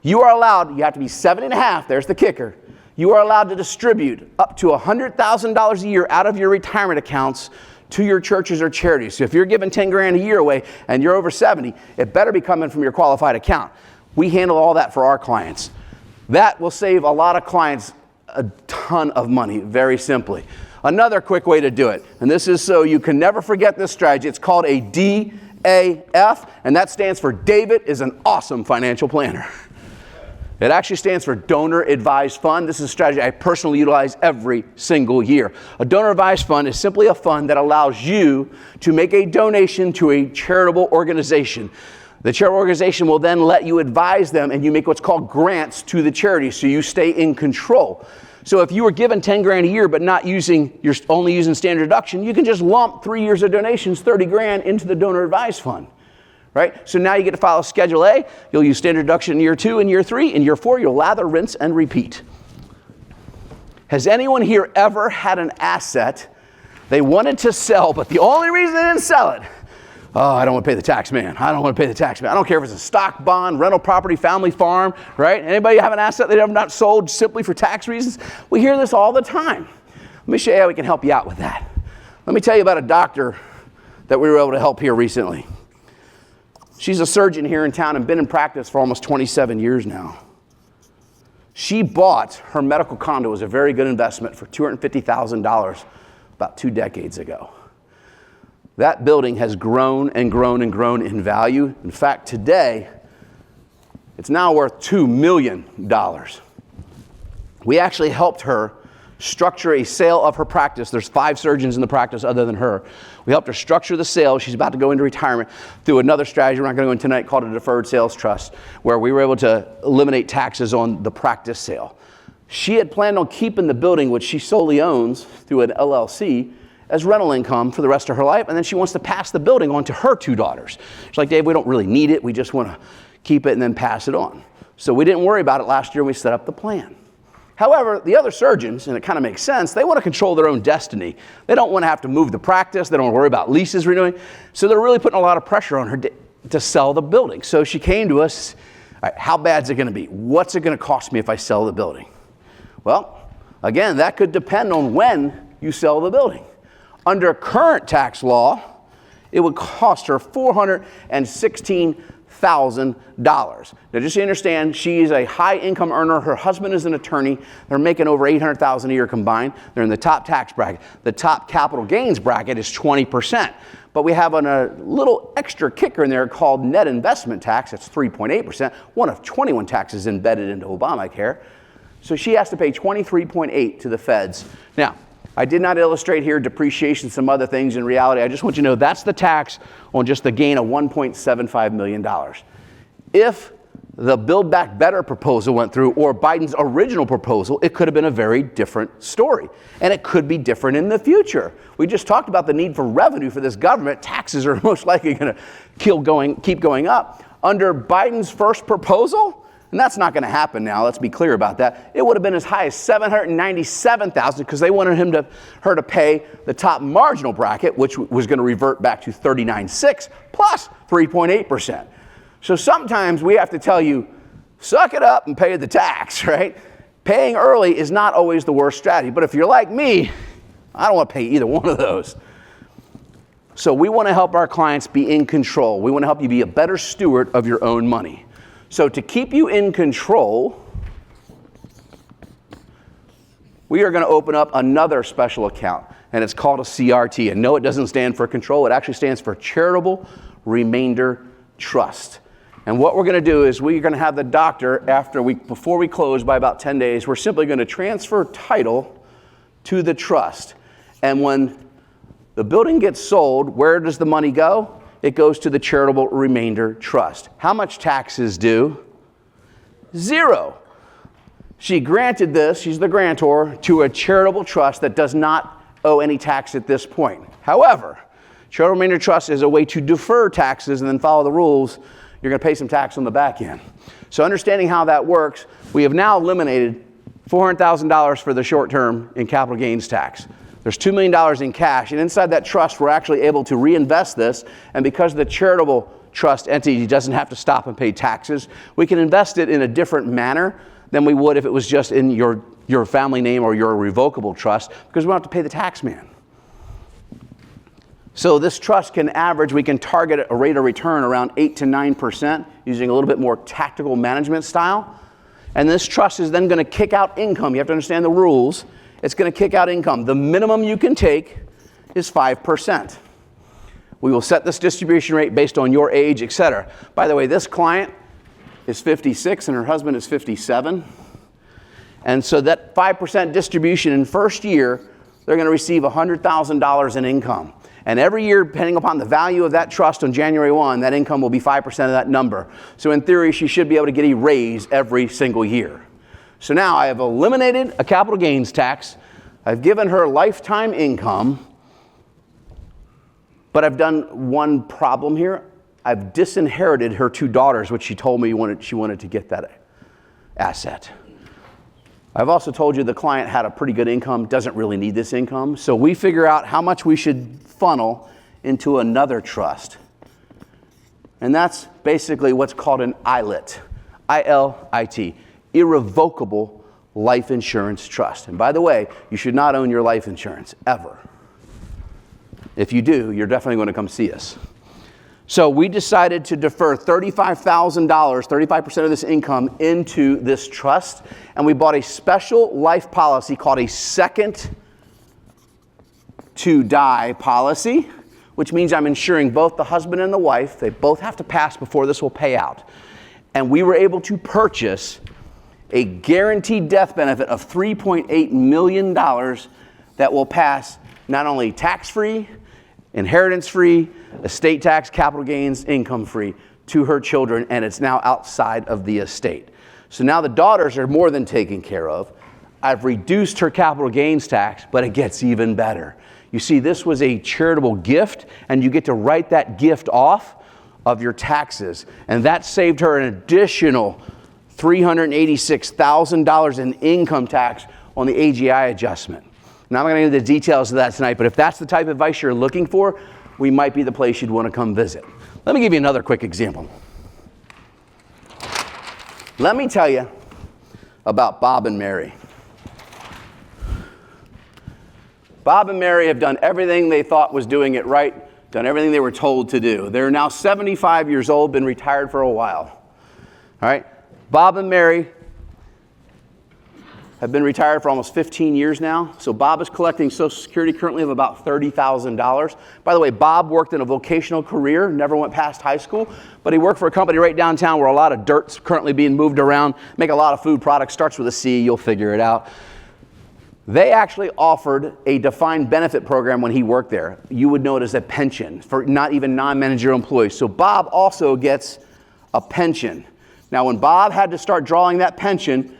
You are allowed, you have to be 70.5, there's the kicker. You are allowed to distribute up to $100,000 a year out of your retirement accounts to your churches or charities. So if you're giving 10 grand a year away and you're over 70, it better be coming from your qualified account. We handle all that for our clients. That will save a lot of clients a ton of money, very simply. Another quick way to do it, and this is so you can never forget this strategy, it's called a DAF, and that stands for David is an awesome financial planner. It actually stands for Donor Advised Fund. This is a strategy I personally utilize every single year. A donor advised fund is simply a fund that allows you to make a donation to a charitable organization. The charitable organization will then let you advise them, and you make what's called grants to the charity, so you stay in control. So if you were given 10 grand a year but you're only using standard deduction, you can just lump 3 years of donations, 30 grand, into the donor advised fund. Right? So now you get to file a Schedule A. You'll use standard deduction in year 2 and year 3. In year 4, you'll lather, rinse, and repeat. Has anyone here ever had an asset they wanted to sell, but the only reason they didn't sell it, I don't want to pay the tax man. I don't want to pay the tax man. I don't care if it's a stock, bond, rental property, family farm, right? Anybody have an asset they have not sold simply for tax reasons? We hear this all the time. Let me show you how we can help you out with that. Let me tell you about a doctor that we were able to help here recently. She's a surgeon here in town and been in practice for almost 27 years now. She bought her medical condo as a very good investment for $250,000 about 2 decades ago. That building has grown and grown and grown in value. In fact, today, it's now worth $2 million. We actually helped her structure a sale of her practice. There's 5 surgeons in the practice other than her. We helped her structure the sale. She's about to go into retirement through another strategy we're not going to go into tonight called a deferred sales trust, where we were able to eliminate taxes on the practice sale. She had planned on keeping the building, which she solely owns through an LLC, as rental income for the rest of her life, and then she wants to pass the building on to her 2 daughters. She's like, Dave, we don't really need it. We just want to keep it and then pass it on. So we didn't worry about it last year when we set up the plan. However, the other surgeons, and it kind of makes sense, they want to control their own destiny. They don't want to have to move the practice. They don't want to worry about leases renewing. So they're really putting a lot of pressure on her to sell the building. So she came to us, all right, how bad is it going to be? What's it going to cost me if I sell the building? Well, again, that could depend on when you sell the building. Under current tax law, it would cost her $416,000. Now, just so you understand, she's a high income earner. Her husband is an attorney. They're making over $800,000 a year combined. They're in the top tax bracket. The top capital gains bracket is 20%. But we have a little extra kicker in there called net investment tax. That's 3.8%, one of 21 taxes embedded into Obamacare. So she has to pay 23.8 to the feds. Now, I did not illustrate here depreciation, some other things. In reality, I just want you to know that's the tax on just the gain of $1.75 million. If the Build Back Better proposal went through, or Biden's original proposal, it could have been a very different story. And it could be different in the future. We just talked about the need for revenue for this government. Taxes are most likely going to keep going up. Under Biden's first proposal, and that's not going to happen now, let's be clear about that, it would have been as high as $797,000 because they wanted her to pay the top marginal bracket, which was going to revert back to 39.6 plus 3.8%. So sometimes we have to tell you, suck it up and pay the tax, right? Paying early is not always the worst strategy. But if you're like me, I don't want to pay either one of those. So we want to help our clients be in control. We want to help you be a better steward of your own money. So to keep you in control, we are going to open up another special account, and it's called a CRT. And no, it doesn't stand for control. It actually stands for Charitable Remainder Trust. And what we're going to do is we're going to have the doctor, before we close by about 10 days, we're simply going to transfer title to the trust. And when the building gets sold, where does the money go? It goes to the Charitable Remainder Trust. How much tax is due? 0. She granted this, she's the grantor, to a charitable trust that does not owe any tax at this point. However, Charitable Remainder Trust is a way to defer taxes and then follow the rules. You're going to pay some tax on the back end. So understanding how that works, we have now eliminated $400,000 for the short term in capital gains tax. There's $2 million in cash, and inside that trust, we're actually able to reinvest this, and because the charitable trust entity doesn't have to stop and pay taxes, we can invest it in a different manner than we would if it was just in your family name or your revocable trust, because we don't have to pay the tax man. So this trust can average, we can target a rate of return around 8 to 9% using a little bit more tactical management style. And this trust is then going to kick out income. You have to understand the rules. It's going to kick out income. The minimum you can take is 5%. We will set this distribution rate based on your age, etc. By the way, this client is 56 and her husband is 57. And so that 5% distribution in first year, they're going to receive $100,000 in income. And every year, depending upon the value of that trust on January 1, that income will be 5% of that number. So in theory, she should be able to get a raise every single year. So now I have eliminated a capital gains tax. I've given her lifetime income. But I've done one problem here. I've disinherited her 2 daughters, which she told me she wanted to get that asset. I've also told you the client had a pretty good income, doesn't really need this income. So we figure out how much we should funnel into another trust. And that's basically what's called an ILIT, I-L-I-T, Irrevocable Life Insurance Trust. And by the way, you should not own your life insurance, ever. If you do, you're definitely going to come see us. So we decided to defer $35,000, 35% of this income, into this trust, and we bought a special life policy called a second to die policy, which means I'm insuring both the husband and the wife. They both have to pass before this will pay out. And we were able to purchase a guaranteed death benefit of $3.8 million that will pass not only tax-free, inheritance-free, estate tax, capital gains, income-free to her children, and it's now outside of the estate. So now the daughters are more than taken care of. I've reduced her capital gains tax, but it gets even better. You see, this was a charitable gift, and you get to write that gift off of your taxes, and that saved her an additional $386,000 in income tax on the AGI adjustment. Now, I'm not going to get into the details of that tonight, but if that's the type of advice you're looking for, we might be the place you'd want to come visit. Let me give you another quick example. Let me tell you about Bob and Mary. Bob and Mary have done everything they thought was doing it right, done everything they were told to do. They're now 75 years old, been retired for a while. All right? Bob and Mary have been retired for almost 15 years now. So Bob is collecting Social Security currently of about $30,000. By the way, Bob worked in a vocational career, never went past high school, but he worked for a company right downtown where a lot of dirt's currently being moved around, make a lot of food products, starts with a C, you'll figure it out. They actually offered a defined benefit program when he worked there. You would know it as a pension for not even non-managerial employees. So Bob also gets a pension. Now when Bob had to start drawing that pension,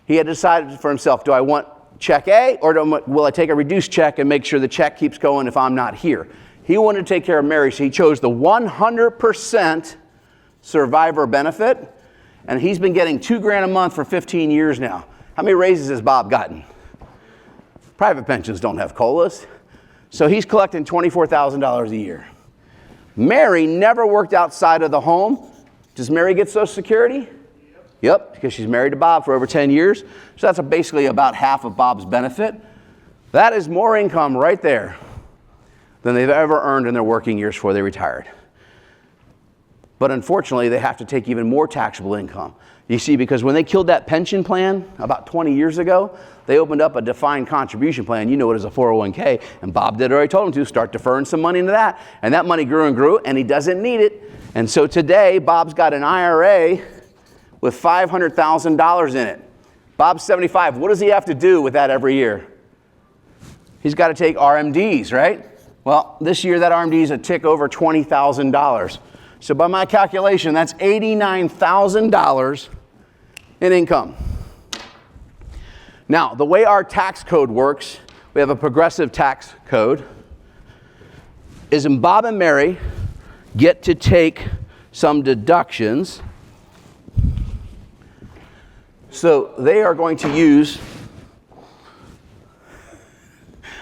he had decided for himself, do I want check A or will I take a reduced check and make sure the check keeps going if I'm not here? He wanted to take care of Mary, so he chose the 100% survivor benefit, and he's been getting $2,000 a month for 15 years now. How many raises has Bob gotten? Private pensions don't have COLAs, so he's collecting $24,000 a year. Mary never worked outside of the home. Does Mary get Social Security? Yep, because she's married to Bob for over 10 years. So that's basically about half of Bob's benefit. That is more income right there than they've ever earned in their working years before they retired. But unfortunately, they have to take even more taxable income. You see, because when they killed that pension plan about 20 years ago, they opened up a defined contribution plan. You know it as a 401k, and Bob did already told him to start deferring some money into that. And that money grew and grew, and he doesn't need it. And so today, Bob's got an IRA with $500,000 in it. Bob's 75. What does he have to do with that every year? He's got to take RMDs, right? Well, this year that RMD is a tick over $20,000. So by my calculation, that's $89,000 in income. Now, the way our tax code works, we have a progressive tax code, is when Bob and Mary get to take some deductions. So they are going to use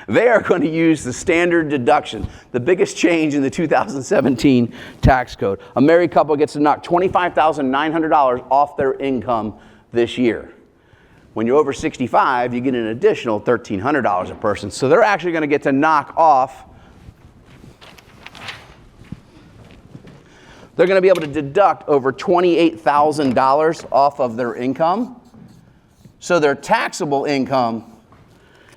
the standard deduction, the biggest change in the 2017 tax code. A married couple gets to knock $25,900 off their income this year. When you're over 65, you get an additional $1,300 a person. So they're actually going to get to knock off, they're going to be able to deduct over $28,000 off of their income. So their taxable income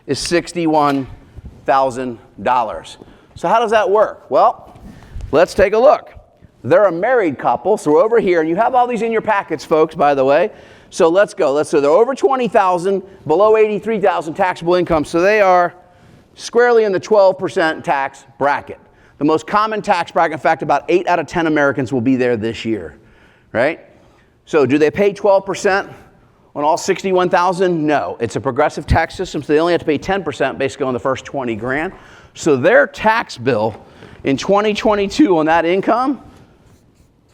is $61,000. So how does that work? Well, let's take a look. They're a married couple, so we're over here, and you have all these in your packets, folks, by the way. So let's go. So they're over 20,000, below 83,000 taxable income, so they are squarely in the 12% tax bracket. The most common tax bracket, in fact, about 8 out of 10 Americans will be there this year, right? So do they pay 12% on all 61,000? No. It's a progressive tax system, so they only have to pay 10% basically on the first 20 grand. So their tax bill in 2022 on that income,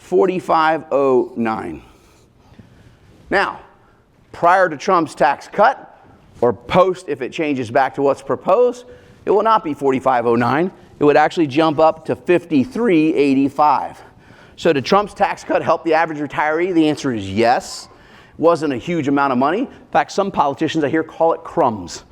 $4,509. Now, prior to Trump's tax cut, or post if it changes back to what's proposed, it will not be $4,509. It would actually jump up to $5,385. So did Trump's tax cut help the average retiree? The answer is yes. It wasn't a huge amount of money. In fact, some politicians I hear call it crumbs.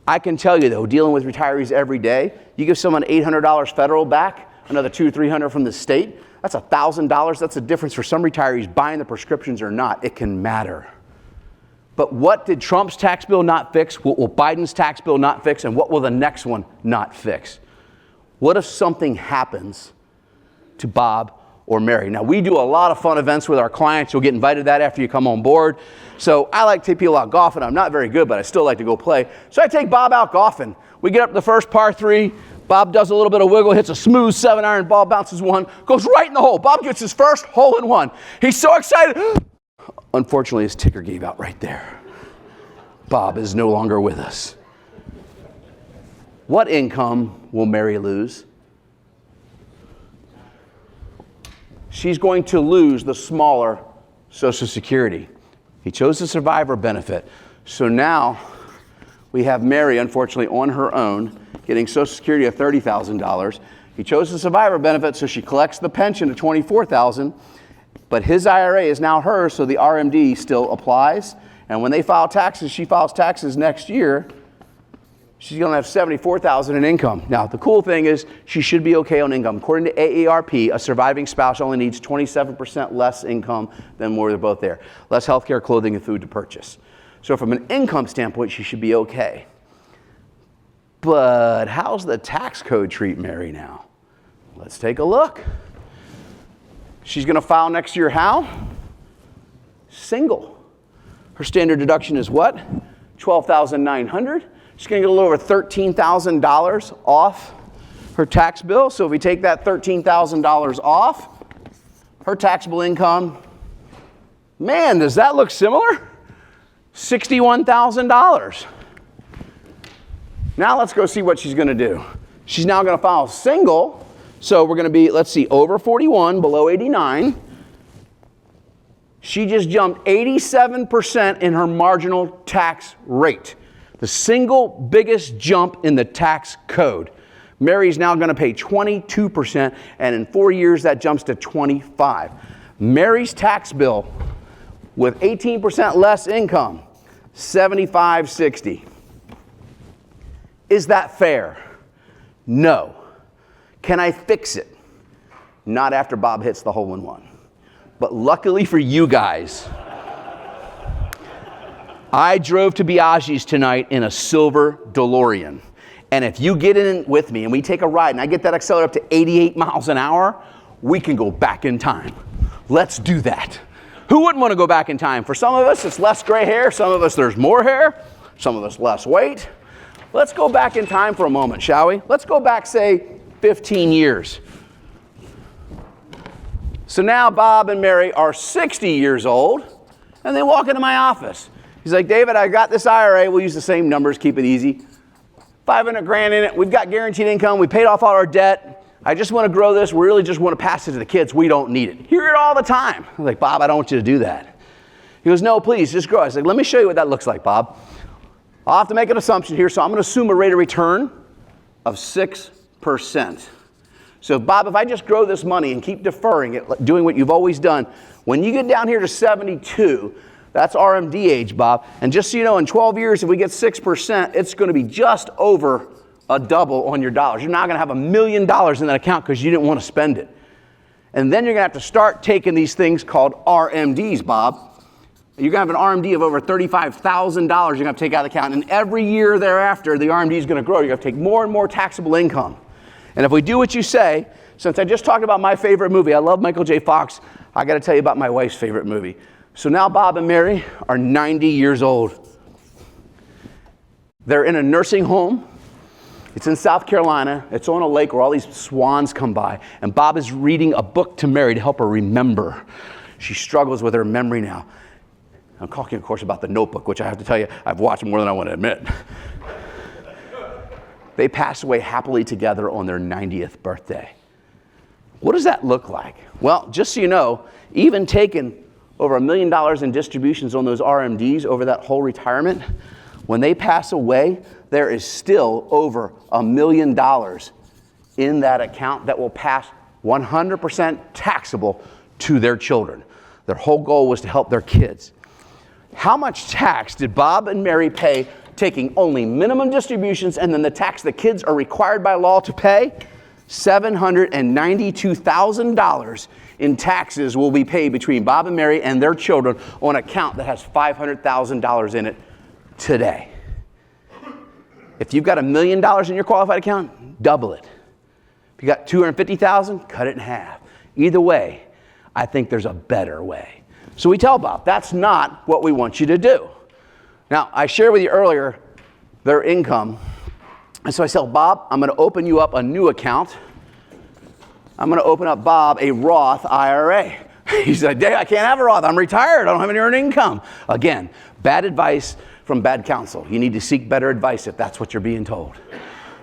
I can tell you though, dealing with retirees every day, you give someone $800 federal back, another $200 or $300 from the state, that's $1,000. That's the difference for some retirees buying the prescriptions or not. It can matter. But what did Trump's tax bill not fix? What will Biden's tax bill not fix? And what will the next one not fix? What if something happens to Bob or Mary? Now, we do a lot of fun events with our clients. You'll get invited to that after you come on board. So I like to take people out golfing. I'm not very good, but I still like to go play. So I take Bob out golfing. We get up to the first par 3. Bob does a little bit of wiggle, hits a smooth 7-iron, ball bounces one, goes right in the hole. Bob gets his first hole in one. He's so excited. Unfortunately, his ticker gave out right there. Bob is no longer with us. What income will Mary lose? She's going to lose the smaller Social Security. He chose the survivor benefit. So now we have Mary, unfortunately, on her own, getting Social Security of $30,000. He chose the survivor benefit, so she collects the pension of $24,000, but his IRA is now hers, so the RMD still applies. And when they file taxes, she files taxes next year, she's going to have $74,000 in income. Now, the cool thing is she should be okay on income. According to AARP, a surviving spouse only needs 27% less income than where they're both there. Less health care, clothing, and food to purchase. So from an income standpoint, she should be okay. But how's the tax code treat Mary now? Let's take a look. She's going to file next year how? Single. Her standard deduction is what? $12,900. She's going to get a little over $13,000 off her tax bill. So if we take that $13,000 off, her taxable income, man, does that look similar? $61,000. Now let's go see what she's going to do. She's now going to file single. So we're going to be, let's see, over 41, below 89. She just jumped 87% in her marginal tax rate. The single biggest jump in the tax code. Mary's now going to pay 22%, and in 4 years that jumps to 25%. Mary's tax bill with 18% less income, $75.60. Is that fair? No. Can I fix it? Not after Bob hits the hole in one. But luckily for you guys, I drove to Biaggi's tonight in a silver DeLorean. And if you get in with me and we take a ride and I get that accelerator up to 88 miles an hour, we can go back in time. Let's do that. Who wouldn't want to go back in time? For some of us, it's less gray hair. Some of us, there's more hair. Some of us, less weight. Let's go back in time for a moment, shall we? Let's go back, say, 15 years. So now Bob and Mary are 60 years old, and they walk into my office. He's like, David, I got this IRA. We'll use the same numbers, keep it easy. 500 grand in it. We've got guaranteed income. We paid off all our debt. I just want to grow this. We really just want to pass it to the kids. We don't need it. Hear it all the time. I'm like, Bob, I don't want you to do that. He goes, no, please, just grow. I was like, let me show you what that looks like, Bob. I'll have to make an assumption here, so I'm going to assume a rate of return of 6%. So, Bob, if I just grow this money and keep deferring it, doing what you've always done, when you get down here to 72, that's RMD age, Bob. And just so you know, in 12 years, if we get 6%, it's going to be just over a double on your dollars. You're not going to have $1 million in that account because you didn't want to spend it. And then you're going to have to start taking these things called RMDs, Bob. You're going to have an RMD of over $35,000 you're going to have to take out of the account. And every year thereafter, the RMD is going to grow. You're going to take more and more taxable income. And if we do what you say, since I just talked about my favorite movie, I love Michael J. Fox, I got to tell you about my wife's favorite movie. So now Bob and Mary are 90 years old. They're in a nursing home. It's in South Carolina. It's on a lake where all these swans come by. And Bob is reading a book to Mary to help her remember. She struggles with her memory now. I'm talking, of course, about The Notebook, which I have to tell you, I've watched more than I want to admit. They passed away happily together on their 90th birthday. What does that look like? Well, just so you know, even taking over $1 million in distributions on those RMDs over that whole retirement, when they pass away, there is still over $1 million in that account that will pass 100% taxable to their children. Their whole goal was to help their kids. How much tax did Bob and Mary pay taking only minimum distributions and then the tax the kids are required by law to pay? $792,000 in taxes will be paid between Bob and Mary and their children on an account that has $500,000 in it today. If you've got $1 million in your qualified account, double it. If you got $250,000, cut it in half. Either way, I think there's a better way. So we tell Bob, that's not what we want you to do. Now, I shared with you earlier their income. And so I said, Bob, I'm going to open you up a new account. I'm going to open up Bob a Roth IRA. He said, Dave, I can't have a Roth. I'm retired. I don't have any earned income. Again, bad advice from bad counsel. You need to seek better advice if that's what you're being told.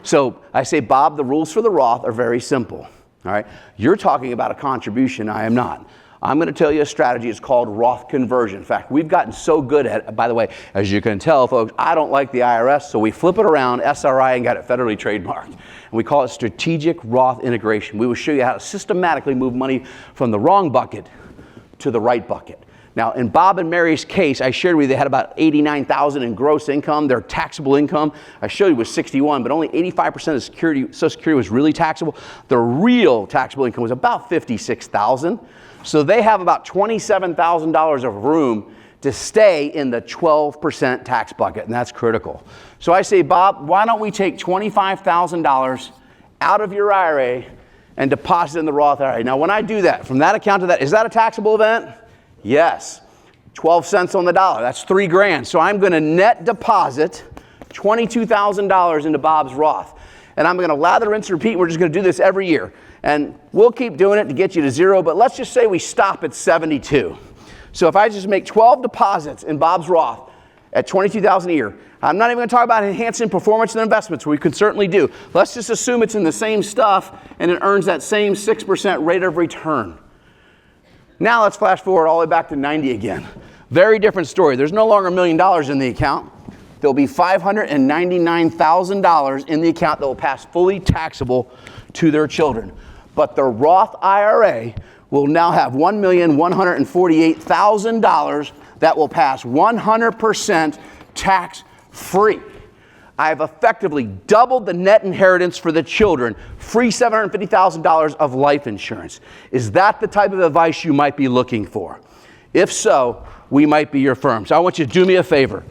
So I say, Bob, the rules for the Roth are very simple. All right? You're talking about a contribution. I am not. I'm going to tell you a strategy. It's called Roth conversion. In fact, we've gotten so good at it. By the way, as you can tell, folks, I don't like the IRS, so we flip it around, SRI, and got it federally trademarked. And we call it strategic Roth integration. We will show you how to systematically move money from the wrong bucket to the right bucket. Now, in Bob and Mary's case, I shared with you they had about $89,000 in gross income. Their taxable income, I showed you, was $61,000, but only 85% of Social Security was really taxable. The real taxable income was about $56,000. So they have about $27,000 of room to stay in the 12% tax bucket, and that's critical. So I say, Bob, why don't we take $25,000 out of your IRA and deposit in the Roth IRA? Now, when I do that, from that account to that, is that a taxable event? Yes. 12 cents on the dollar. That's $3,000. So I'm going to net deposit $22,000 into Bob's Roth. And I'm going to lather, rinse, repeat. We're just going to do this every year. And we'll keep doing it to get you to zero, but let's just say we stop at 72. So if I just make 12 deposits in Bob's Roth at $22,000 a year, I'm not even going to talk about enhancing performance and investments, we could certainly do. Let's just assume it's in the same stuff and it earns that same 6% rate of return. Now let's flash forward all the way back to 90 again. Very different story. There's no longer $1 million in the account. There'll be $599,000 in the account that will pass fully taxable to their children. But the Roth IRA will now have $1,148,000 that will pass 100% tax-free. I have effectively doubled the net inheritance for the children, free $750,000 of life insurance. Is that the type of advice you might be looking for? If so, we might be your firm. So I want you to do me a favor.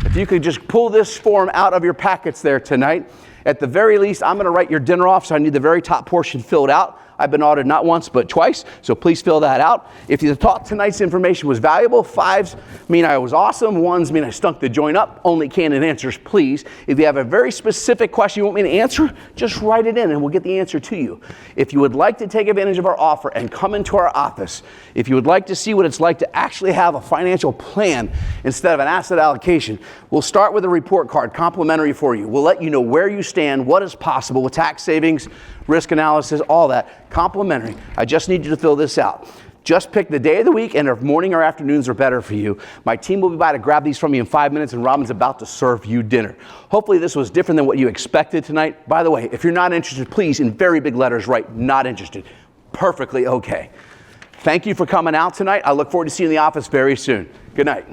If you could just pull this form out of your packets there tonight. At the very least, I'm going to write your dinner off, so I need the very top portion filled out. I've been audited not once, but twice, so please fill that out. If you thought tonight's information was valuable, 5s mean I was awesome, 1s mean I stunk the joint up. Only candid answers, please. If you have a very specific question you want me to answer, just write it in and we'll get the answer to you. If you would like to take advantage of our offer and come into our office, if you would like to see what it's like to actually have a financial plan instead of an asset allocation, we'll start with a report card, complimentary for you. We'll let you know where you stand, what is possible with tax savings, risk analysis, all that, complimentary. I just need you to fill this out. Just pick the day of the week, and if morning or afternoons are better for you. My team will be by to grab these from you in 5 minutes, and Robin's about to serve you dinner. Hopefully this was different than what you expected tonight. By the way, if you're not interested, please, in very big letters, write not interested. Perfectly okay. Thank you for coming out tonight. I look forward to seeing you in the office very soon. Good night.